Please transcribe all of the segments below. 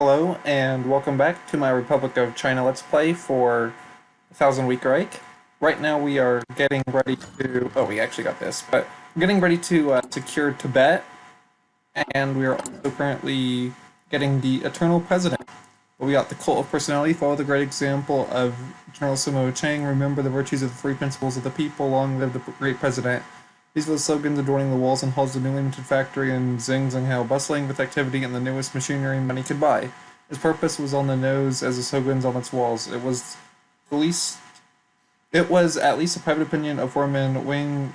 Hello, and welcome back to my Republic of China Let's Play for Thousand Week Reich. Right now we are getting ready to... Oh, we actually got this, but we're getting ready to secure Tibet, and we are also currently getting the Eternal President. We got the Cult of Personality, follow the great example of Generalissimo Chang, remember the virtues of the three principles of the people, long live the great president. These were the slogans adorning the walls and halls of the new limited factory in Zhangzhou, bustling with activity and the newest machinery money could buy. Its purpose was on the nose as the slogans on its walls. The least it was at least the private opinion of foreman Wang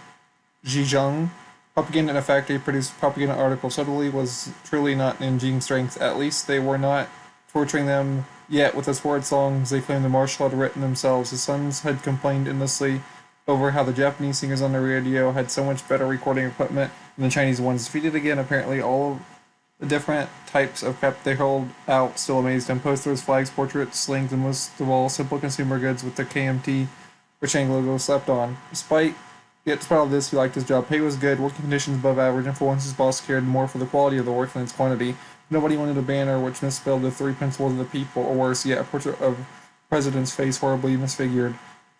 Zhejiang. Propaganda in a factory produced propaganda articles. Subtly was truly not in Jing's strength. At least they were not torturing them yet with those horrid songs they claimed the marshal had written themselves. His sons had complained endlessly over how the Japanese singers on the radio had so much better recording equipment than the Chinese ones. Defeated again, apparently all of the different types of crap they hurled out still amazed him. Posters, flags, portraits, slings, and most of all, simple consumer goods with the KMT or Chang logo slapped on. Despite all this, he liked his job. Pay was good, working conditions above average, and for once his boss cared more for the quality of the work than its quantity. Nobody wanted a banner which misspelled the three principles of the people, or worse yet, a portrait of the president's face horribly misfigured.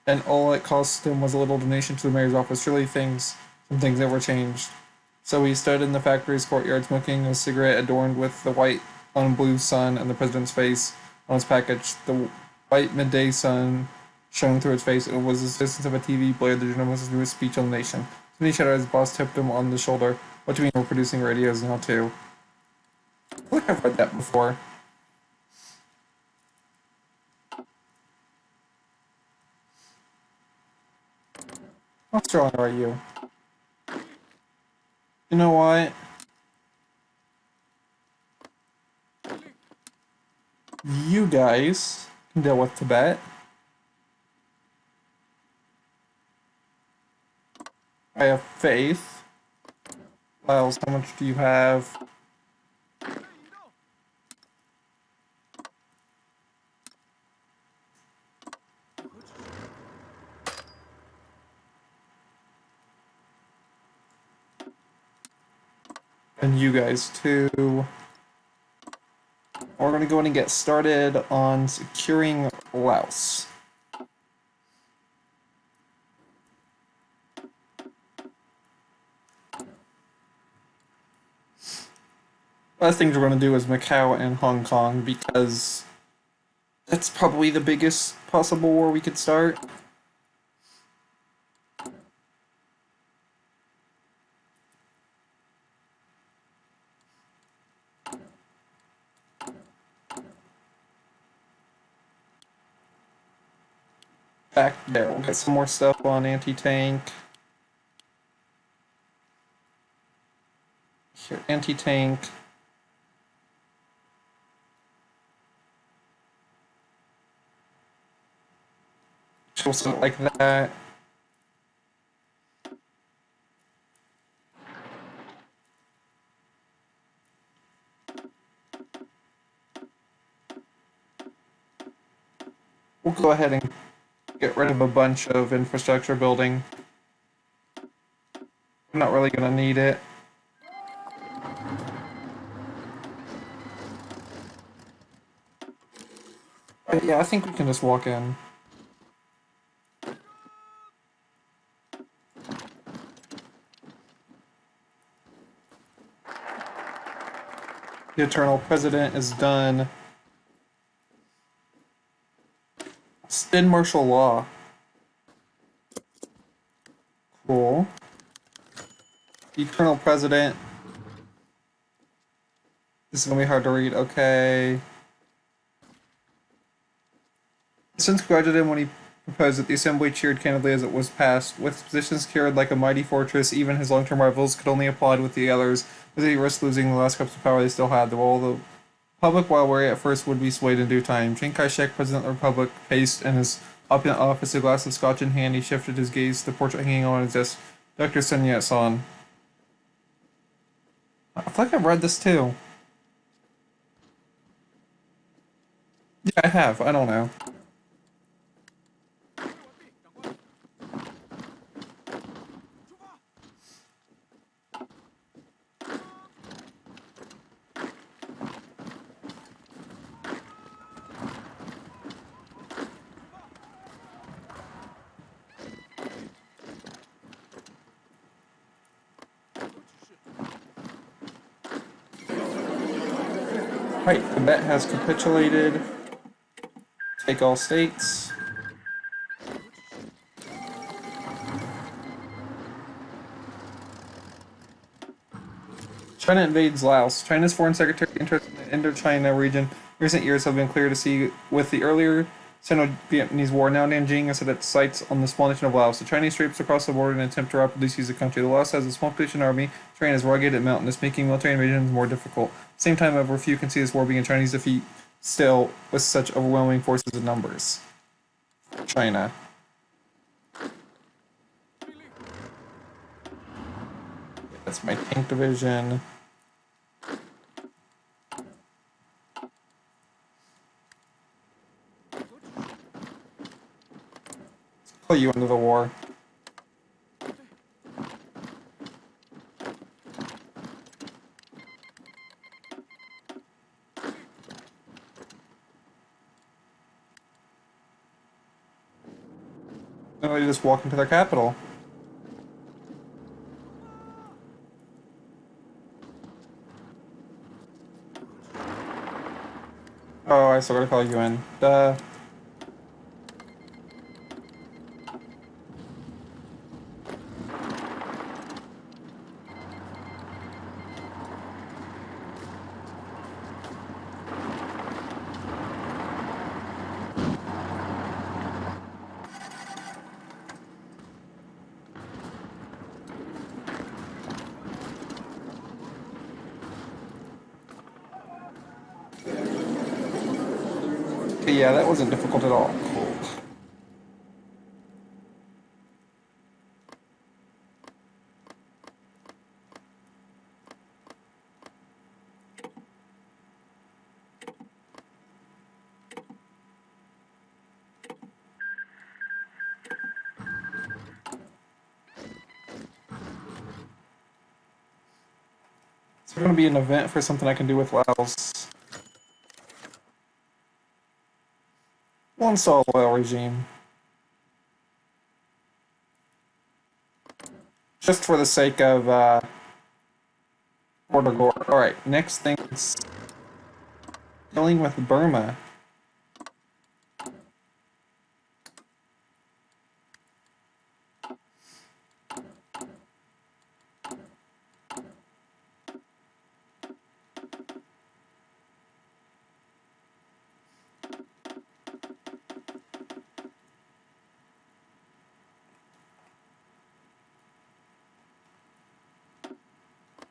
And all it cost him was a little donation to the mayor's office. Surely some things never changed. So he stood in the factory's courtyard smoking a cigarette adorned with the white on blue sun and the president's face on his package. The white midday sun shone through his face. It was the distance of a TV blared the journalist's newest speech on the nation. Then he shouted as his boss tipped him on the shoulder. What do you mean we're producing radios now too? I feel like I've read that before. How strong are you? You know what? You guys can deal with Tibet. I have faith. Miles, how much do you have? And you guys too. We're going to go in and get started on securing Laos. Last things we're going to do is Macau and Hong Kong because that's probably the biggest possible war we could start. Back there, we'll get some more stuff on anti-tank. Here, anti-tank. Something like that. We'll go ahead and get rid of a bunch of infrastructure building. I'm not really going to need it. But yeah, I think we can just walk in. The Eternal President is done. Spin martial law. Cool. The Eternal President. This is gonna be hard to read. Okay. Since congratulated him when he proposed that the assembly cheered candidly as it was passed. With his position secured like a mighty fortress, even his long-term rivals could only applaud with the others, as he risked losing the last cups of power they still had. While the public, while wary at first, would be swayed in due time. Chiang Kai-Sheck, President of the Republic, paced in his opulent office, a glass of scotch in hand. He shifted his gaze to the portrait hanging on his desk. Dr. Sun Yat-sen. I feel like I've read this too. Yeah, I have. I don't know. Right, Tibet has capitulated. Take all states. China invades Laos. China's foreign secretary interest in the Indochina region in recent years have been clear to see. With the earlier Sino-Vietnamese War, now Nanjing has set its sights on the small nation of Laos. The Chinese troops across the border in an attempt to rapidly seize the country. The Laos has a small population army, terrain is rugged and mountainous, making military invasions more difficult. At the same time, however, few can see this war being a Chinese defeat still with such overwhelming forces and numbers. China. That's my tank division. Pull you into the war. No, they just walk into their capital. Oh, I still gotta call you in. Duh. Okay, yeah, that wasn't difficult at all. Cool. It's going to be an event for something I can do with Laos. We'll install a oil regime. Just for the sake of border gore. Alright, next thing is dealing with Burma.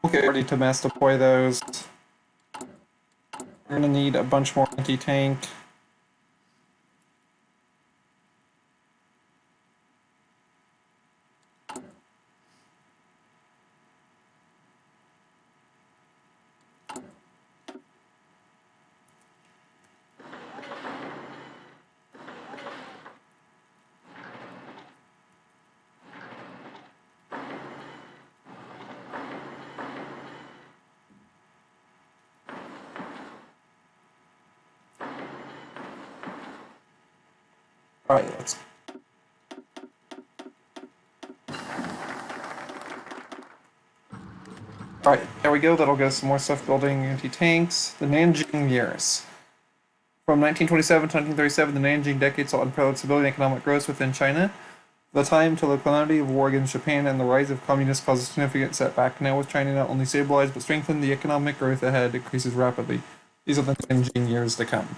We'll get ready to mass deploy those. We're going to need a bunch more anti-tank. Alright, let's... Alright, there we go. That'll get us some more stuff building anti-tanks. The Nanjing years. From 1927 to 1937, the Nanjing decade saw unparalleled stability and economic growth within China. The time till the calamity of war against Japan and the rise of communists caused a significant setback. Now, with China not only stabilized but strengthened, the economic growth ahead increases rapidly. These are the Nanjing years to come.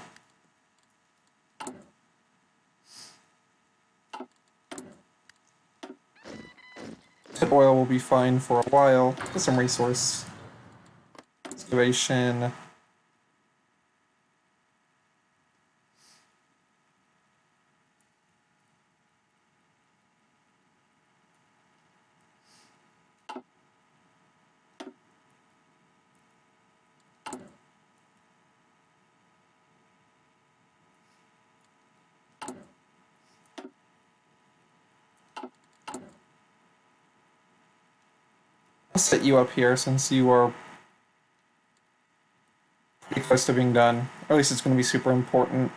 Oil will be fine for a while. Get some resource excavation. I'll set you up here since you are pretty close to being done. Or at least it's going to be super important.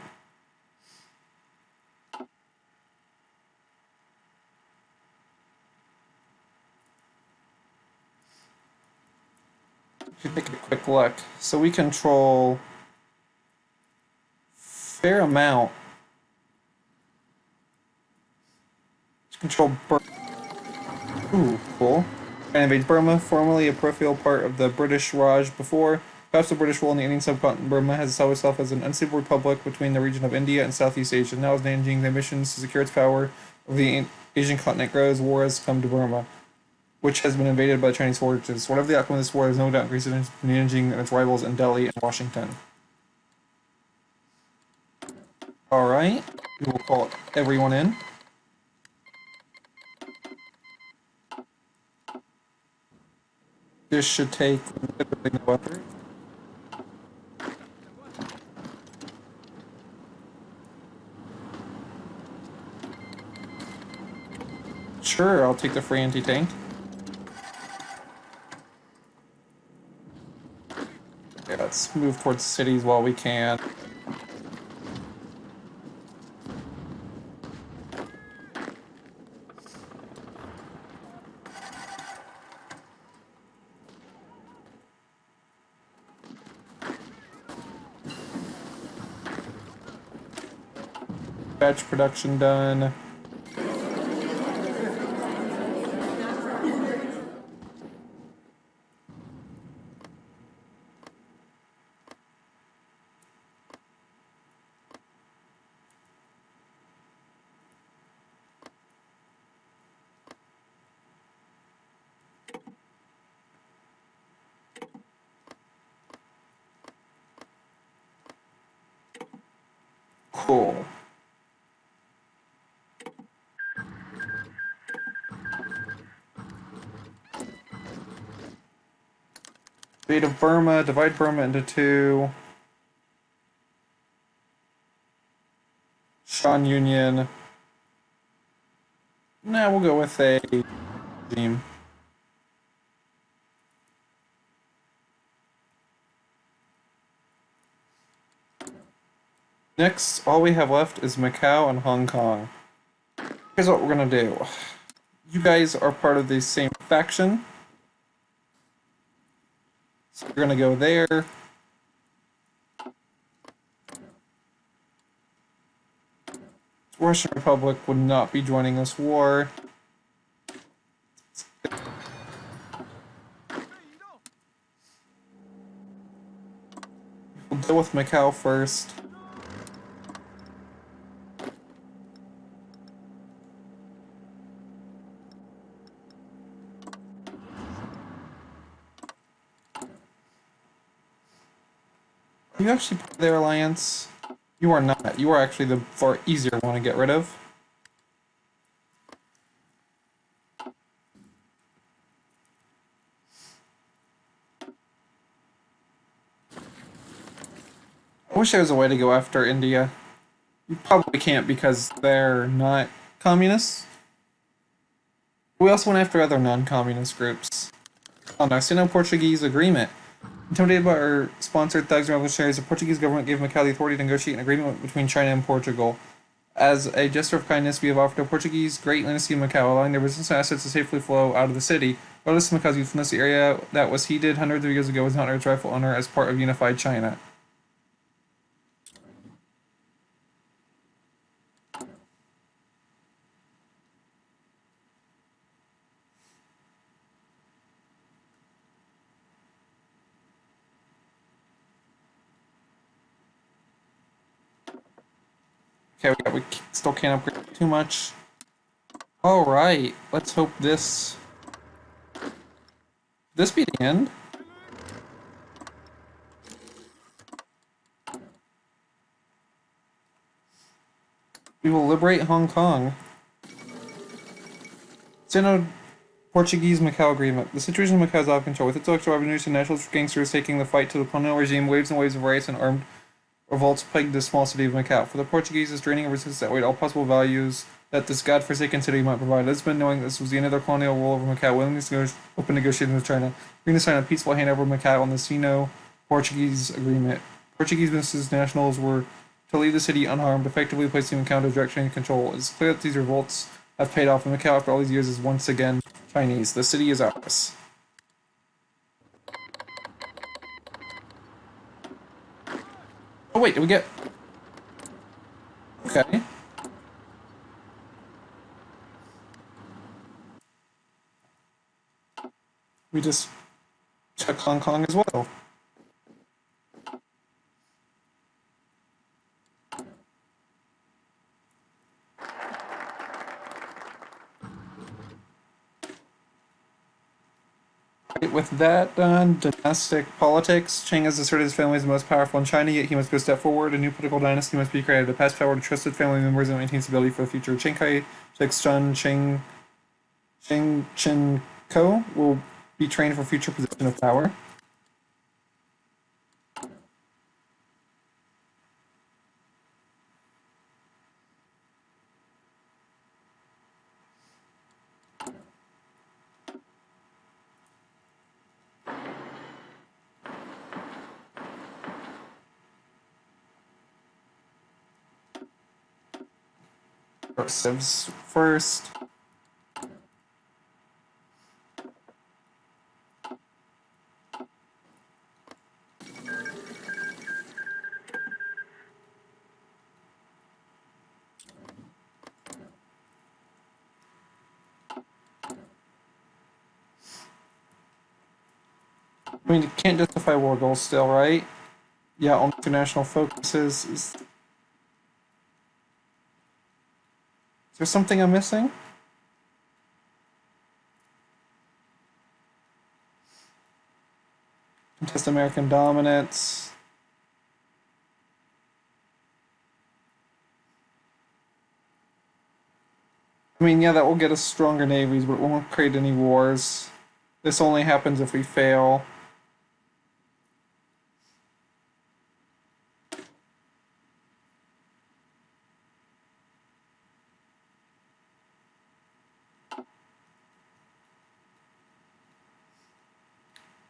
If you take a quick look. So we control fair amount to control Burma. Ooh, cool. China invades Burma, formerly a peripheral part of the British Raj before. Perhaps the British rule in the Indian subcontinent, Burma has established itself as an unstable republic between the region of India and Southeast Asia. Now, as Nanjing's ambitions to secure its power over the Asian continent grows, war has come to Burma, which has been invaded by the Chinese forces. Whatever the outcome of this war, there's no doubt increasing Nanjing and its rivals in Delhi and Washington. Alright, we will call everyone in. This should take literally no effort. Sure, I'll take the free anti-tank. Okay, let's move towards cities while we can. Batch production done. Cool. Fate of Burma, divide Burma into two. Shan Union. Nah, we'll go with a regime. Next, all we have left is Macau and Hong Kong. Here's what we're gonna do. You guys are part of the same faction. So we're gonna go there. The Russian Republic would not be joining this war. We'll deal with Macau first. Are you actually part of their alliance? You are not. You are actually the far easier one to get rid of. I wish there was a way to go after India. You probably can't because they're not communists. We also went after other non-communist groups. On our Sino-Portuguese Agreement. Intimidated by our sponsored thugs and revolutionaries, the Portuguese government gave Macau the authority to negotiate an agreement between China and Portugal. As a gesture of kindness, we have offered the Portuguese great dynasty in Macau, allowing their business assets to safely flow out of the city. Regardless of Macau's youthfulness, the area that was heated hundreds of years ago was not its rightful owner as part of unified China. Okay, we still can't upgrade too much. Alright, let's hope this be the end. We will liberate Hong Kong. Sino-Portuguese Macau Agreement. The situation in Macau is out of control. With its electoral revenues and nationalist gangsters taking the fight to the colonial regime, waves and waves of riots and armed revolts plagued the small city of Macau. For the Portuguese, this draining of resistance outweighed all possible values that this godforsaken city might provide. Lisbon, knowing this was the end of their colonial rule over Macau, willingness to open negotiations with China, agreeing to sign a peaceful handover of Macau on the Sino-Portuguese Agreement. Portuguese business nationals were to leave the city unharmed, effectively placing Macau under direct Chinese control. It is clear that these revolts have paid off, and Macau, after all these years, is once again Chinese. The city is ours. Oh wait, did we get... Okay. We just took Hong Kong as well. With that done, domestic politics. Chiang has asserted his family is the most powerful in China, yet he must go a step forward. A new political dynasty must be created to pass power to trusted family members and maintain stability for the future. Chiang Kai-Sheck's son, Chiang Chen-ko, will be trained for future position of power. Civs first. I mean, you can't justify war goals still, right? Yeah, on international focuses. Is there something I'm missing? Contest American dominance. I mean, yeah, that will get us stronger navies, but it won't create any wars. This only happens if we fail.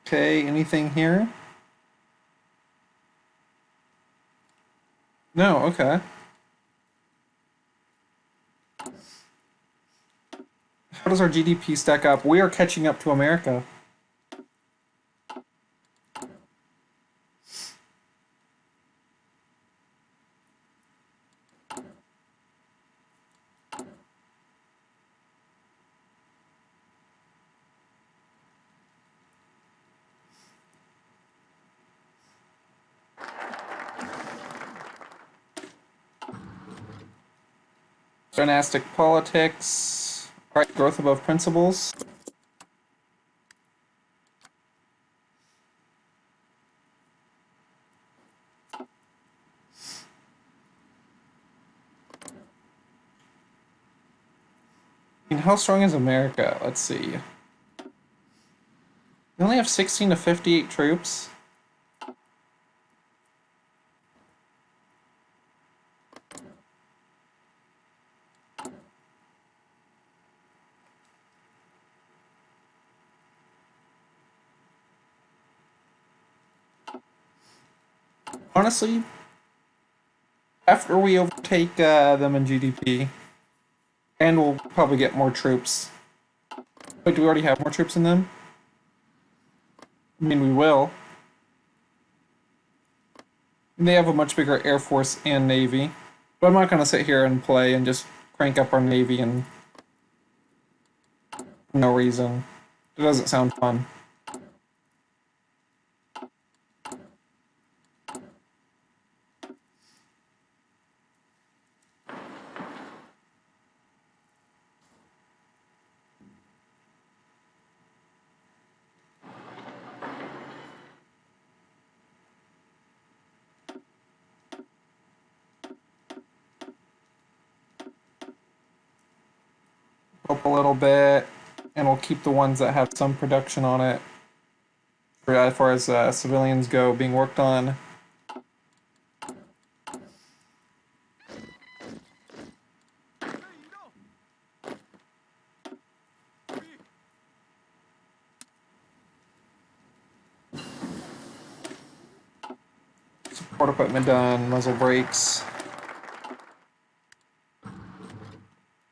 Okay, anything here? No, okay. How does our GDP stack up? We are catching up to America. Dynastic politics. Alright, growth above principles. I mean, how strong is America? Let's see. We only have 16 to 58 troops. Honestly, after we overtake them in GDP, and we'll probably get more troops. Wait, do we already have more troops in them? I mean, we will. And they have a much bigger Air Force and Navy. But I'm not going to sit here and play and just crank up our Navy and for no reason. It doesn't sound fun. Up a little bit, and we'll keep the ones that have some production on it. For as far as civilians go, being worked on. Support equipment done, muzzle brakes.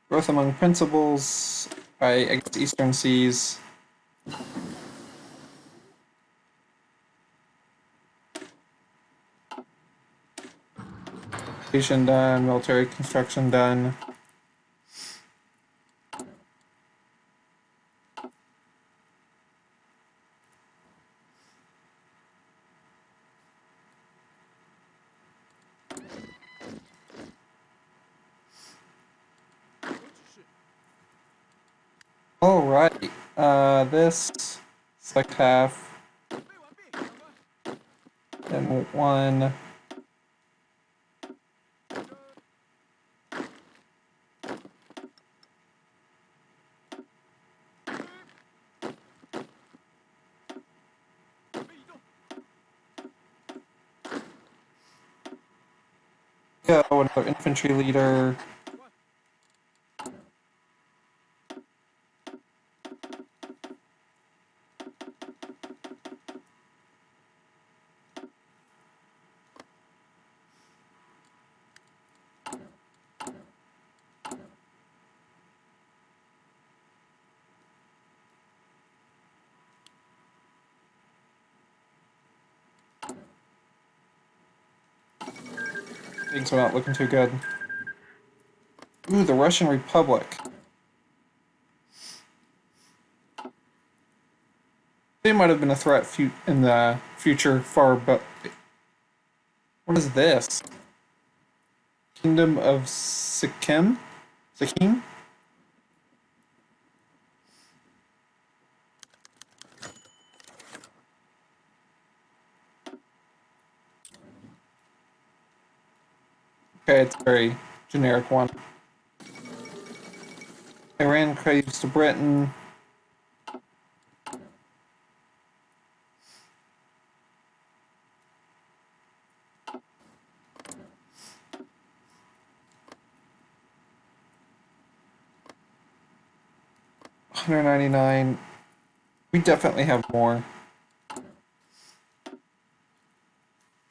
Growth among principles by, I guess, Eastern Seas. Station done. Military construction done. Alright, this select half, then one, go, another infantry leader, things are not looking too good. Ooh, the Russian Republic. They might have been a threat in the future far, but what is this? Kingdom of Sikkim? Sikkim? Okay, it's a very generic one. Iran craves to Britain. $199. We definitely have more.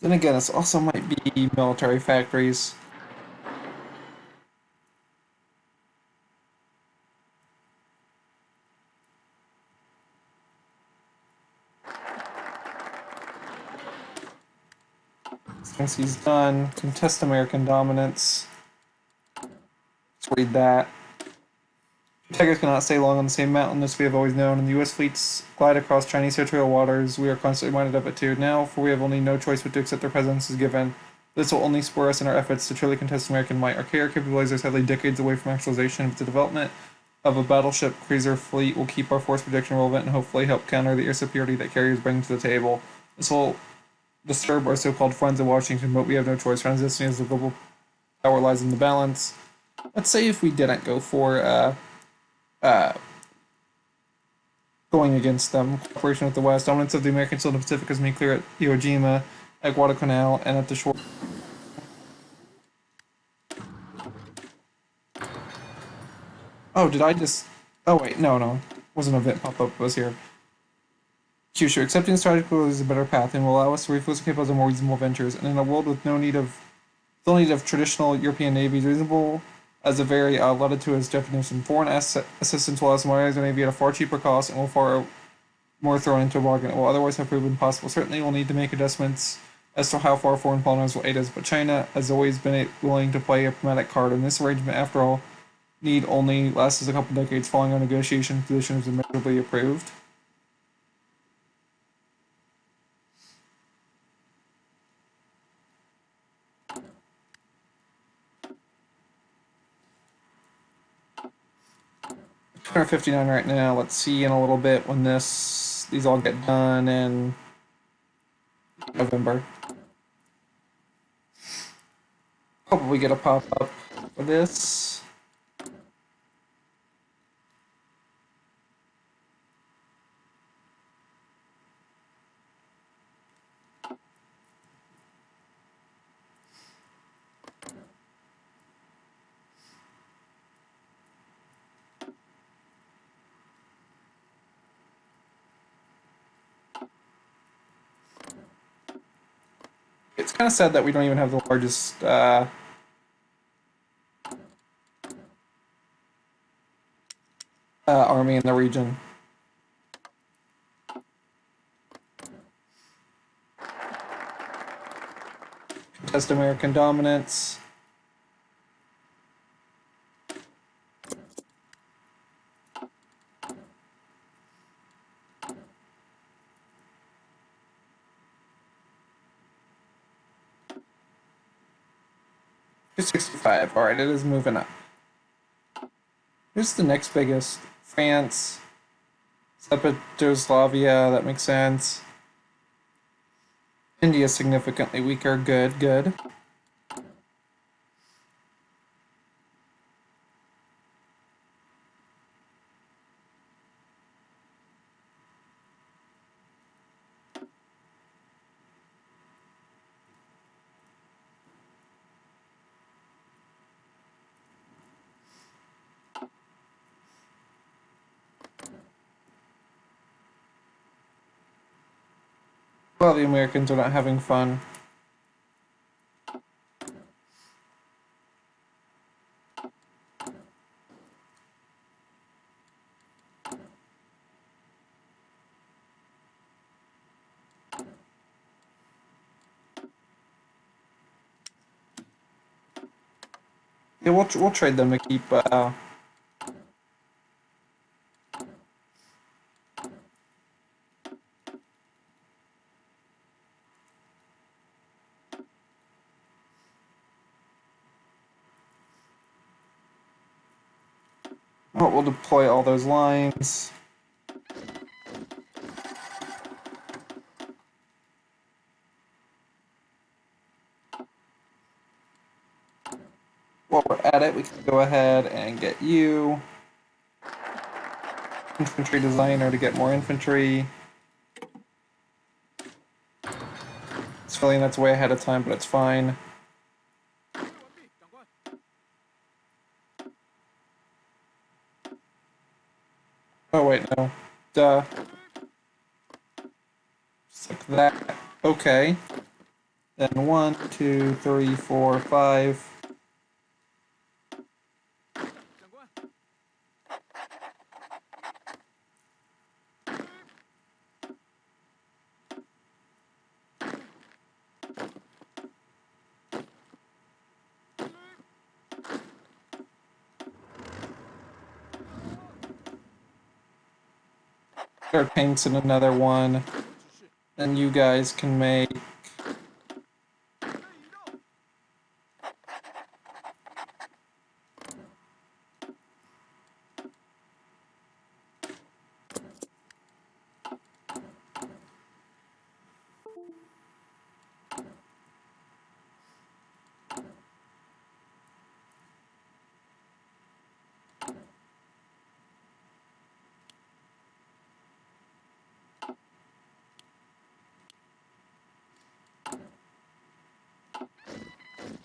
Then again, this also might be military factories. Since he's done, contest American dominance. Let's read that. Tigers cannot stay long on the same mountain as we have always known, and the U.S. fleets glide across Chinese territorial waters. We are constantly reminded of it too. Now, for we have only no choice but to accept their presence as given. This will only spur us in our efforts to truly contest American might. Our carrier capabilities are sadly decades away from actualization, but the development of a battleship cruiser fleet will keep our force projection relevant and hopefully help counter the air superiority that carriers bring to the table. This will disturb our so-called friends in Washington, but we have no choice. Transitioning as the global power lies in the balance. Let's say if we didn't go for going against them. Cooperation with the West. Dominance of the Americans in the Pacific is made clear at Iwo Jima, at Guadalcanal, and at the shore. Oh, did I just... Oh, wait, no. It wasn't an event pop-up, it was here. Kyushu, accepting strategical is a better path and will allow us to refocus our capabilities on more reasonable ventures. And in a world with still need of traditional European navies, reasonable as a very allotted to its definition. Foreign assistance will allow us to modernize our navy at a far cheaper cost and will far more thrown into a bargain. It will otherwise have proven possible. Certainly, we'll need to make adjustments as to how far foreign partners will aid us, but China has always been willing to play a pragmatic card, and this arrangement, after all, need only last us a couple decades following our negotiation position is immeasurably approved. $259 right now. Let's see in a little bit when these all get done in November. Probably get a pop-up for this. It's kind of sad that we don't even have the largest army in the region. Contest American dominance. 265. Alright, it is moving up. Who's the next biggest? France. Yugoslavia, that makes sense. India significantly weaker. Good, good. Well, the Americans are not having fun. Yeah, we'll trade them to keep. We'll deploy all those lines. While we're at it, we can go ahead and get you. Infantry designer to get more infantry. It's feeling that's way ahead of time, but it's fine. Oh wait, no. Duh. Just like that. Okay. Then 1, 2, 3, 4, 5. Our tanks in another one. Then you guys can make.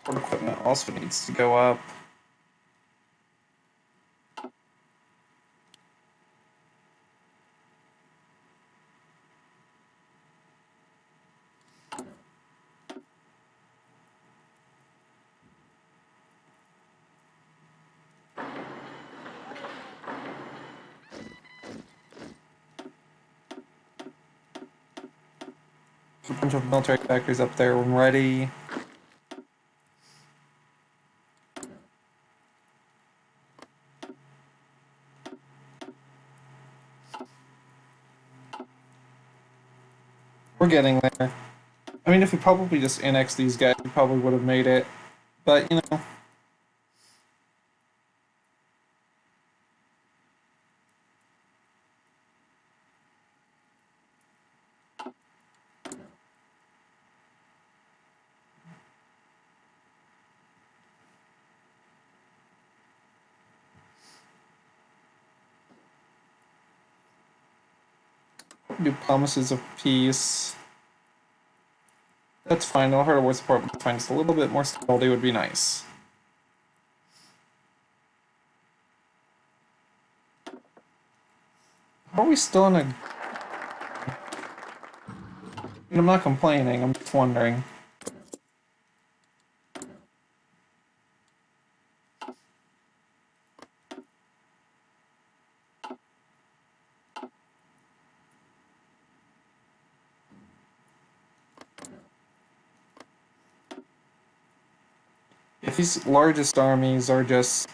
Equipment also needs to go up. A bunch of military factories up there when ready. We're getting there. I mean, if we probably just annexed these guys, we probably would have made it. But, you know. Do promises of peace. That's fine. I'll hurt our war support, but fine. Just a little bit more stability would be nice. Are we still in a... I'm not complaining, I'm just wondering. If these largest armies are just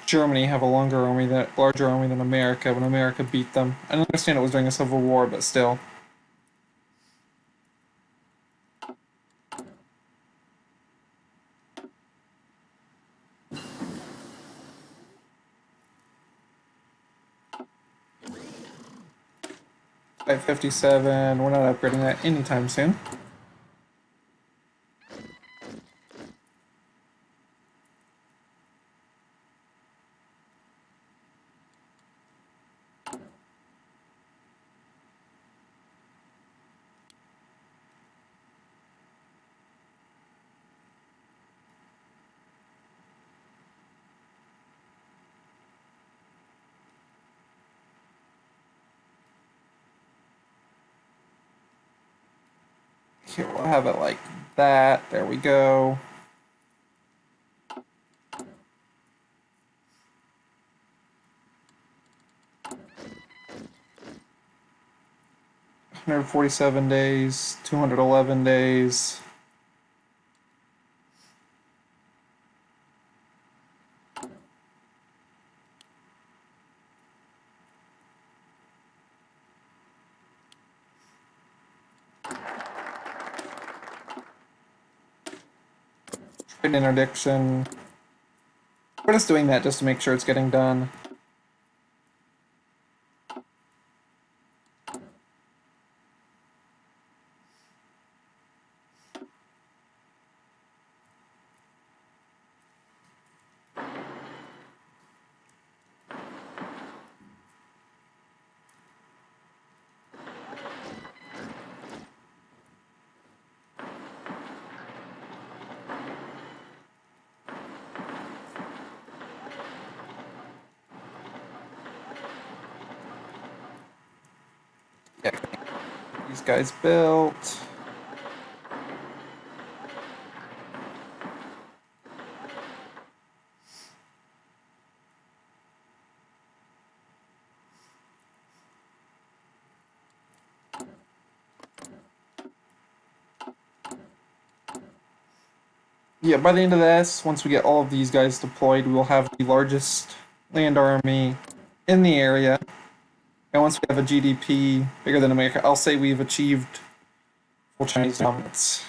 Germany have a larger army than America when America beat them. I understand it was during a civil war, but still. Type 57, we're not upgrading that anytime soon. Here, we'll have it like that. There we go. $147 days, 211 days. Trade interdiction. We're just doing that just to make sure it's getting done. Yeah, these guys built. Yeah, by the end of this, once we get all of these guys deployed, we will have the largest land army in the area. And once we have a GDP bigger than America, I'll say we've achieved full Chinese dominance.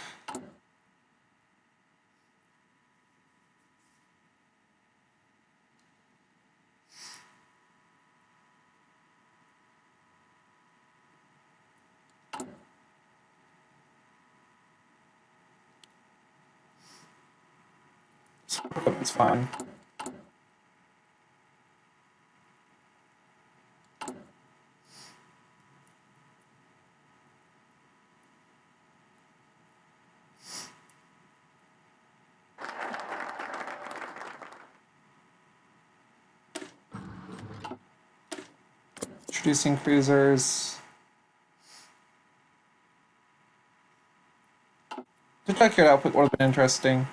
So it's fine. Introducing cruisers. To check your output would have been interesting.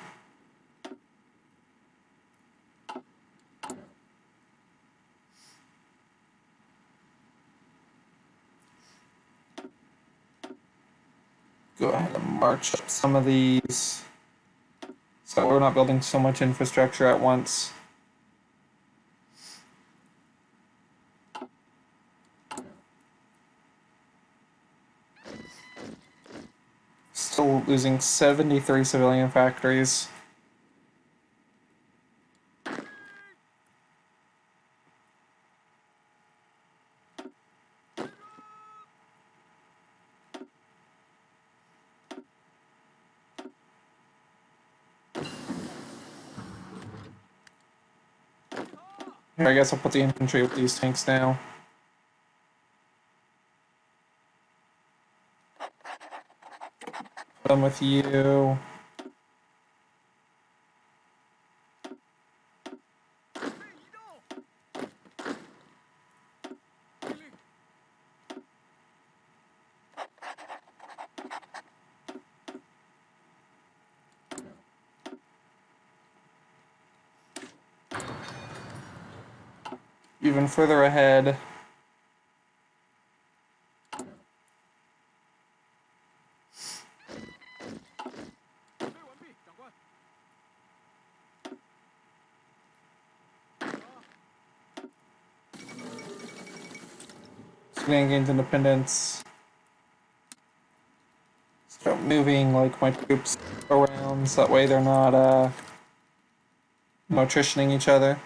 Go ahead and march up some of these so we're not building so much infrastructure at once. Still losing 73 civilian factories. Here, I guess I'll put the infantry with these tanks now. Put them with you. Even further ahead. Sudan gains independence. Start moving like my troops around so that way they're not attritioning each other.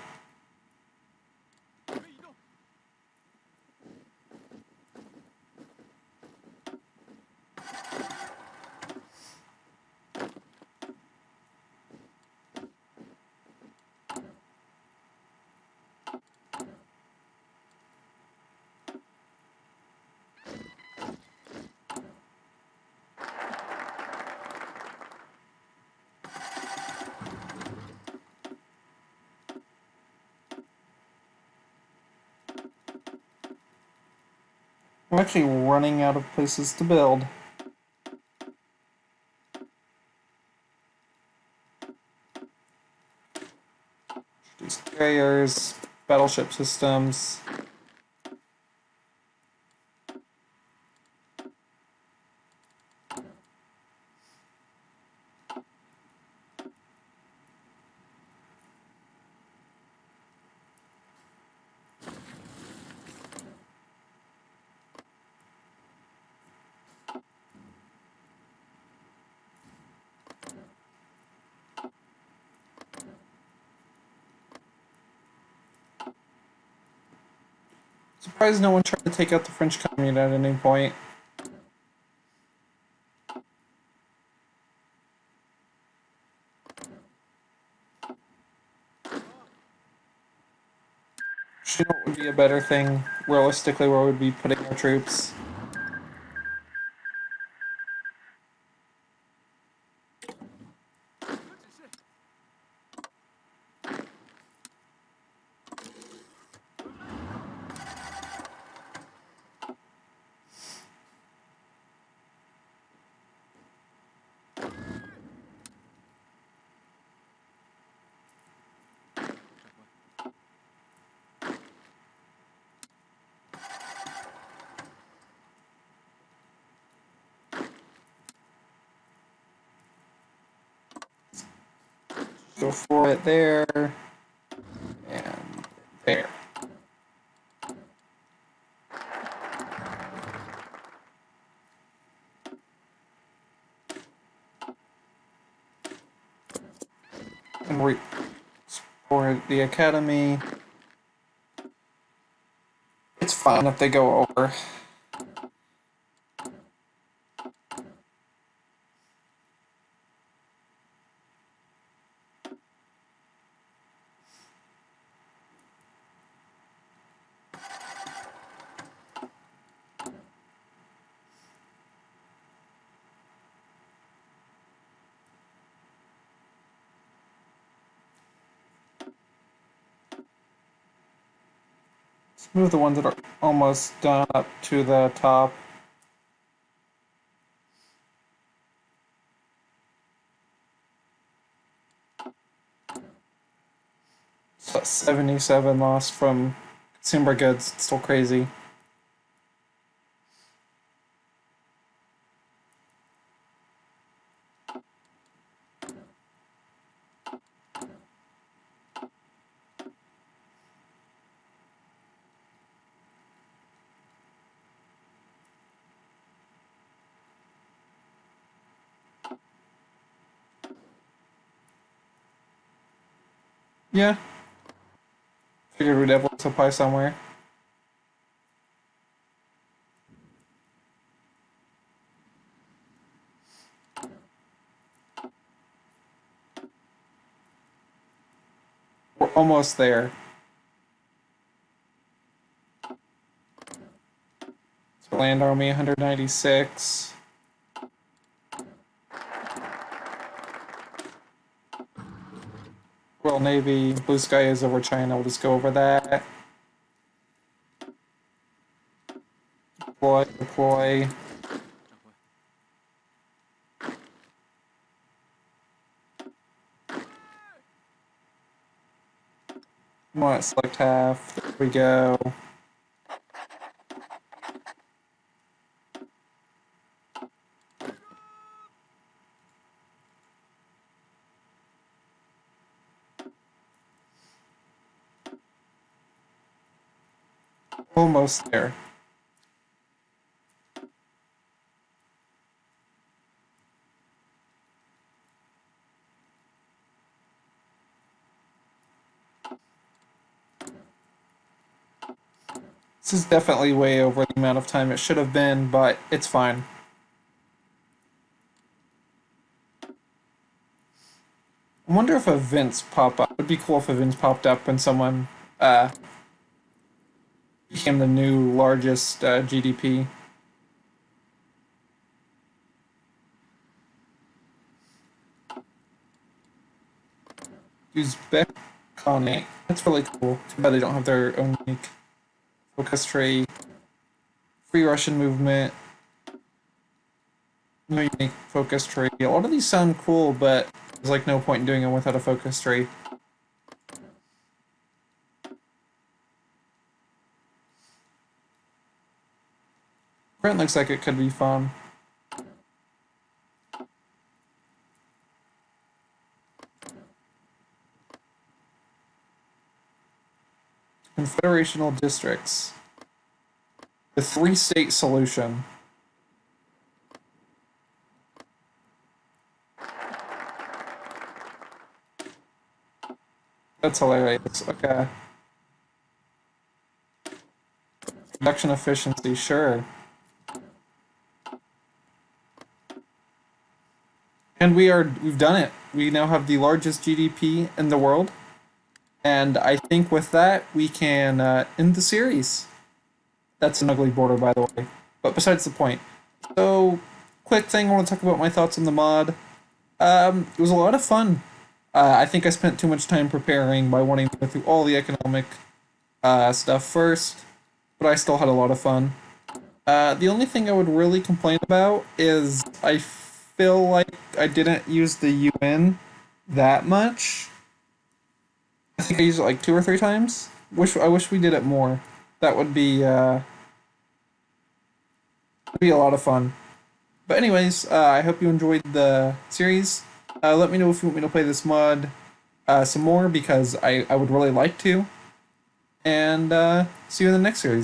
I'm actually running out of places to build. These carriers, battleship systems. Surprised no one tried to take out the French commune at any point. You know what would be a better thing, realistically, where we'd be putting our troops? Go for it there, and there. And for the academy. It's fine if they go over. Let's move the ones that are almost done up to the top. So 77 lost from consumer goods. It's still crazy. Yeah. Figured we'd have supply somewhere. We're almost there. So land army 196. Royal Navy, Blue Sky is over China. We'll just go over that. Deploy, deploy. We want to select half. There we go. Almost there. This is definitely way over the amount of time it should have been, but it's fine. I wonder if events pop up. It would be cool if events popped up when someone became the new largest GDP. Uzbek Khanate. That's really cool. Too bad they don't have their own unique focus tree. Free Russian movement. No unique focus tree. A lot of these sound cool, but there's like no point in doing them without a focus tree. Print looks like it could be fun. Confederational districts. The three-state solution. That's hilarious. Okay. Production efficiency, sure. And we've done it. We now have the largest GDP in the world. And I think with that, we can end the series. That's an ugly border, by the way. But besides the point. So, quick thing, I want to talk about my thoughts on the mod. It was a lot of fun. I think I spent too much time preparing by wanting to go through all the economic stuff first. But I still had a lot of fun. The only thing I would really complain about is I feel like I didn't use the UN that much. I think I used it like 2 or 3 times. I wish we did it more. That would be a lot of fun. But anyways, I hope you enjoyed the series. Let me know if you want me to play this mod some more, because I would really like to. And see you in the next series.